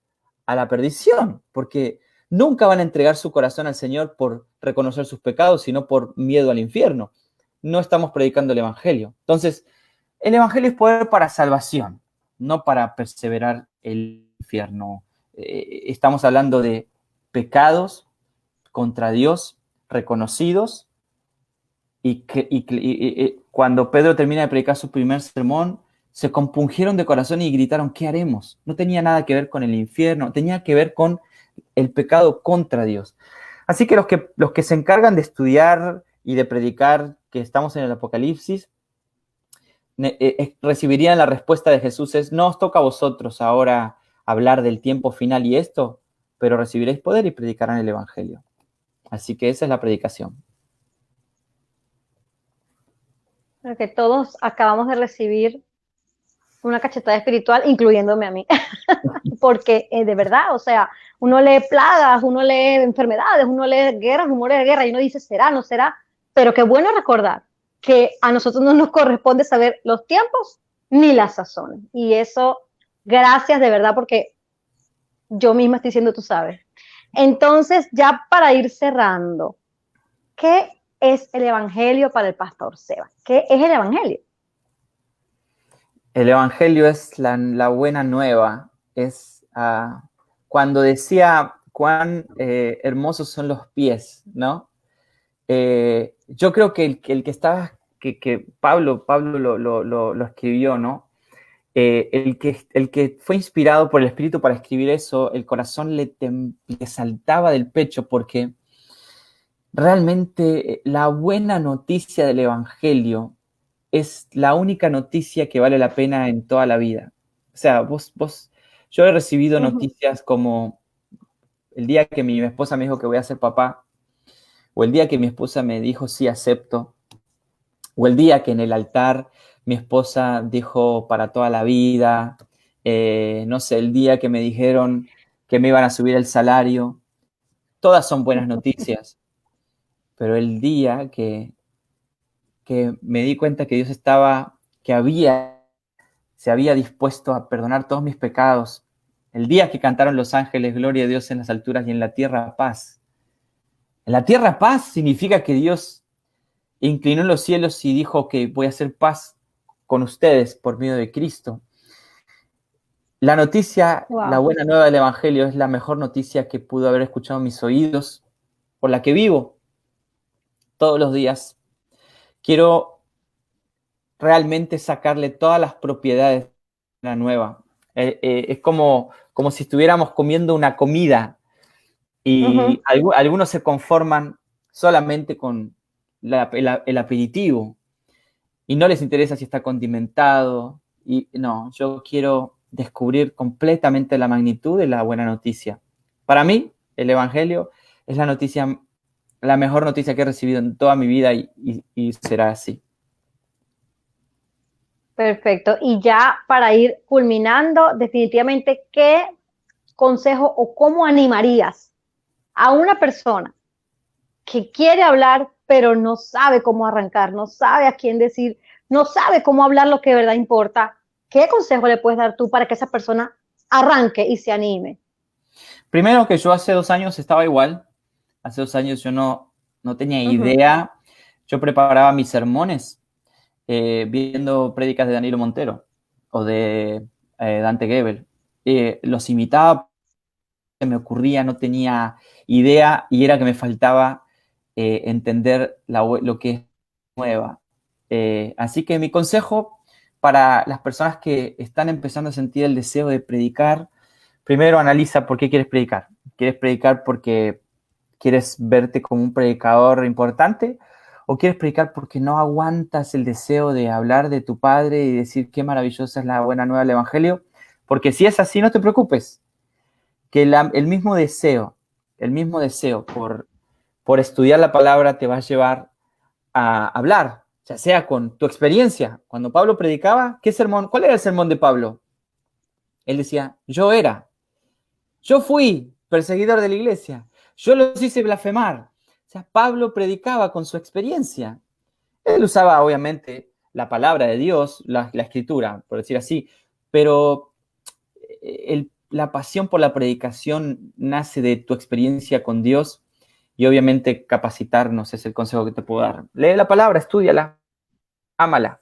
a la perdición, porque nunca van a entregar su corazón al Señor por reconocer sus pecados, sino por miedo al infierno. No estamos predicando el evangelio. Entonces, el evangelio es poder para salvación, no para perseverar el infierno. Estamos hablando de pecados contra Dios reconocidos y cuando Pedro termina de predicar su primer sermón, se compungieron de corazón y gritaron, ¿qué haremos? No tenía nada que ver con el infierno, tenía que ver con el pecado contra Dios. Así que los que se encargan de estudiar y de predicar que estamos en el Apocalipsis, recibirían la respuesta de Jesús es, no os toca a vosotros ahora hablar del tiempo final y esto, pero recibiréis poder y predicarán el evangelio. Así que esa es la predicación. Porque todos acabamos de recibir una cachetada espiritual, incluyéndome a mí. Porque de verdad, o sea, uno lee plagas, uno lee enfermedades, uno lee guerras, rumores de guerra, y uno dice, ¿será, no será? Pero qué bueno recordar que a nosotros no nos corresponde saber los tiempos ni las sazones. Y eso, gracias de verdad, porque yo misma estoy diciendo, tú sabes. Entonces, ya para ir cerrando, ¿qué es el evangelio para el pastor Seba? ¿Qué es el evangelio? El evangelio es la buena nueva. Es cuando decía cuán hermosos son los pies, ¿no? Yo creo que el que estaba, que Pablo lo escribió, ¿no? El que fue inspirado por el Espíritu para escribir eso, el corazón le saltaba del pecho porque realmente la buena noticia del Evangelio es la única noticia que vale la pena en toda la vida. O sea, yo he recibido noticias como el día que mi esposa me dijo que voy a ser papá, o el día que mi esposa me dijo sí, acepto, o el día que en el altar mi esposa dijo para toda la vida, no sé, el día que me dijeron que me iban a subir el salario. Todas son buenas noticias, pero el día que me di cuenta que Dios se había dispuesto a perdonar todos mis pecados, el día que cantaron los ángeles, gloria a Dios en las alturas y en la tierra paz. En la tierra paz significa que Dios inclinó los cielos y dijo que voy a hacer paz con ustedes por medio de Cristo. La noticia, la Wow. buena nueva del Evangelio es la mejor noticia que pudo haber escuchado en mis oídos, por la que vivo todos los días. Quiero realmente sacarle todas las propiedades de la nueva. Es como si estuviéramos comiendo una comida y algunos se conforman solamente con el aperitivo y no les interesa si está condimentado. Y no, yo quiero descubrir completamente la magnitud de la buena noticia. Para mí, el Evangelio es la mejor noticia que he recibido en toda mi vida y será así. Perfecto. Y ya para ir culminando, definitivamente, ¿qué consejo o cómo animarías a una persona que quiere hablar, pero no sabe cómo arrancar, no sabe a quién decir, no sabe cómo hablar lo que de verdad importa? ¿Qué consejo le puedes dar tú para que esa persona arranque y se anime? Primero que yo hace 2 años estaba igual. Hace 2 años yo no tenía idea. Yo preparaba mis sermones viendo prédicas de Danilo Montero o de Dante Gebel. Los imitaba, se me ocurría, no tenía idea y era que me faltaba entender lo que es nueva. Así que mi consejo para las personas que están empezando a sentir el deseo de predicar, primero analiza por qué quieres predicar. ¿Quieres predicar porque quieres verte como un predicador importante? ¿O quieres predicar porque no aguantas el deseo de hablar de tu Padre y decir qué maravillosa es la buena nueva del Evangelio? Porque si es así, no te preocupes, que el mismo deseo por estudiar la palabra te va a llevar a hablar, ya sea con tu experiencia. Cuando Pablo predicaba, ¿cuál era el sermón de Pablo? Él decía, yo fui perseguidor de la iglesia, yo los hice blasfemar. O sea, Pablo predicaba con su experiencia. Él usaba, obviamente, la palabra de Dios, la escritura, por decir así, pero la pasión por la predicación nace de tu experiencia con Dios y obviamente capacitarnos es el consejo que te puedo dar. Lee la palabra, estúdiala, ámala.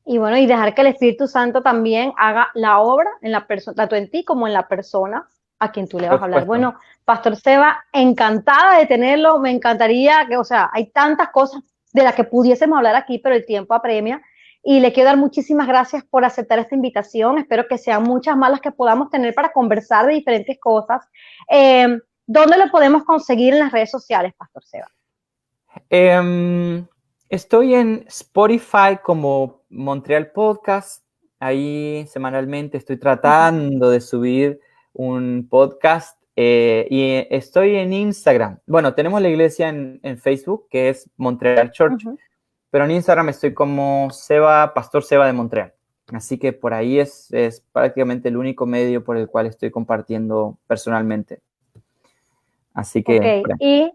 Y bueno, y dejar que el Espíritu Santo también haga la obra en la persona, tanto en ti como en la persona a quien tú le vas Por a hablar. supuesto. Bueno, Pastor Seba, encantada de tenerlo, me encantaría que, o sea, hay tantas cosas de las que pudiésemos hablar aquí, pero el tiempo apremia. Y le quiero dar muchísimas gracias por aceptar esta invitación. Espero que sean muchas más las que podamos tener para conversar de diferentes cosas. ¿Dónde lo podemos conseguir en las redes sociales, Pastor Seba? Estoy en Spotify como Montreal Podcast. Ahí semanalmente estoy tratando de subir un podcast y estoy en Instagram. Bueno, tenemos la iglesia en Facebook, que es Montreal Church, pero en Instagram estoy como Pastor Seba de Montreal. Así que por ahí es prácticamente el único medio por el cual estoy compartiendo personalmente. Así que... Ok, y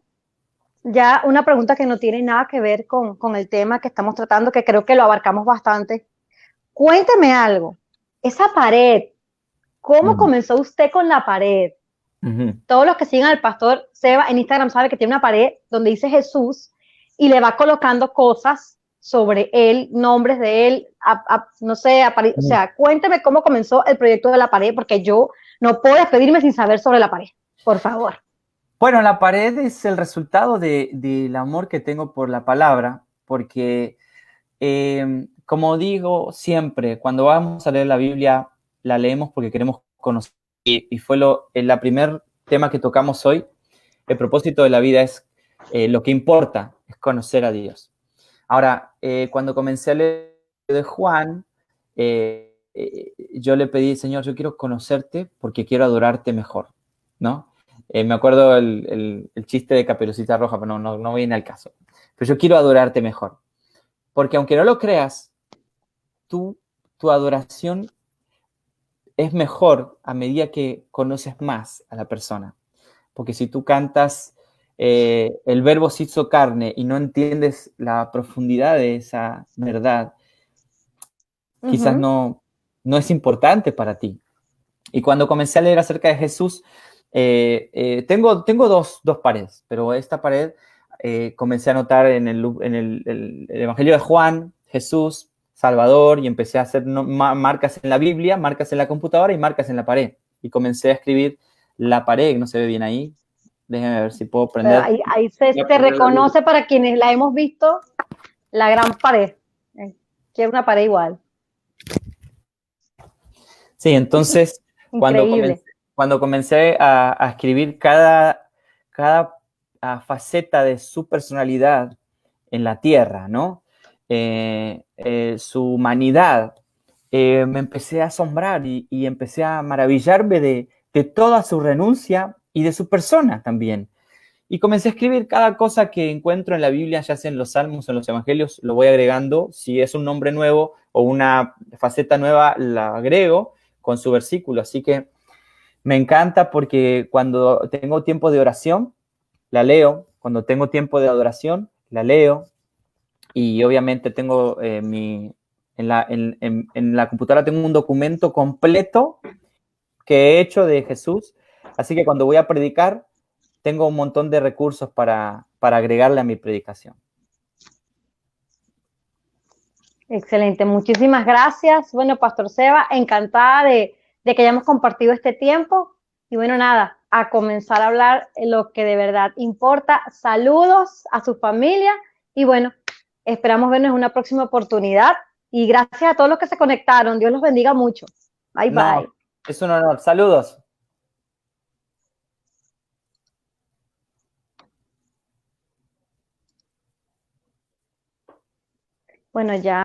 ya una pregunta que no tiene nada que ver con el tema que estamos tratando, que creo que lo abarcamos bastante. Cuénteme algo. Esa pared, ¿cómo comenzó usted con la pared? Todos los que siguen al pastor Seba en Instagram saben que tiene una pared donde dice Jesús y le va colocando cosas sobre él, nombres de él, no sé, o sea, cuénteme cómo comenzó el proyecto de la pared, porque yo no puedo despedirme sin saber sobre la pared, por favor. Bueno, la pared es el resultado del amor que tengo por la palabra, porque como digo siempre, cuando vamos a leer la Biblia, la leemos porque queremos conocer. Y fue el primer tema que tocamos hoy. El propósito de la vida es lo que importa, es conocer a Dios. Ahora, cuando comencé a leer de Juan, yo le pedí, Señor, yo quiero conocerte porque quiero adorarte mejor, ¿no? Me acuerdo el chiste de Caperucita Roja, pero no viene al caso. Pero yo quiero adorarte mejor. Porque aunque no lo creas, tu adoración es mejor a medida que conoces más a la persona. Porque si tú cantas el verbo se hizo carne y no entiendes la profundidad de esa verdad, quizás no es importante para ti. Y cuando comencé a leer acerca de Jesús, tengo dos paredes, pero esta pared comencé a anotar en el Evangelio de Juan, Jesús, Salvador, y empecé a hacer marcas en la Biblia, marcas en la computadora y marcas en la pared. Y comencé a escribir la pared, no se ve bien ahí. Déjenme ver si puedo Pero prender. ahí se reconoce para quienes la hemos visto la gran pared. Quiero una pared igual. Sí, entonces Increíble. cuando comencé a escribir cada faceta de su personalidad en la tierra, ¿no? Su humanidad, me empecé a asombrar y empecé a maravillarme de toda su renuncia y de su persona también. Y comencé a escribir cada cosa que encuentro en la Biblia, ya sea en los Salmos o en los Evangelios, lo voy agregando. Si es un nombre nuevo o una faceta nueva, la agrego con su versículo. Así que me encanta porque cuando tengo tiempo de oración, la leo. Cuando tengo tiempo de adoración, la leo. Y obviamente tengo en la computadora tengo un documento completo que he hecho de Jesús. Así que cuando voy a predicar, tengo un montón de recursos para agregarle a mi predicación. Excelente, muchísimas gracias. Bueno, Pastor Seba, encantada de que hayamos compartido este tiempo. Y bueno, nada, a comenzar a hablar lo que de verdad importa. Saludos a su familia y bueno, esperamos vernos en una próxima oportunidad. Y gracias a todos los que se conectaron. Dios los bendiga mucho. Bye, No, bye. es un honor. Saludos. Bueno, ya.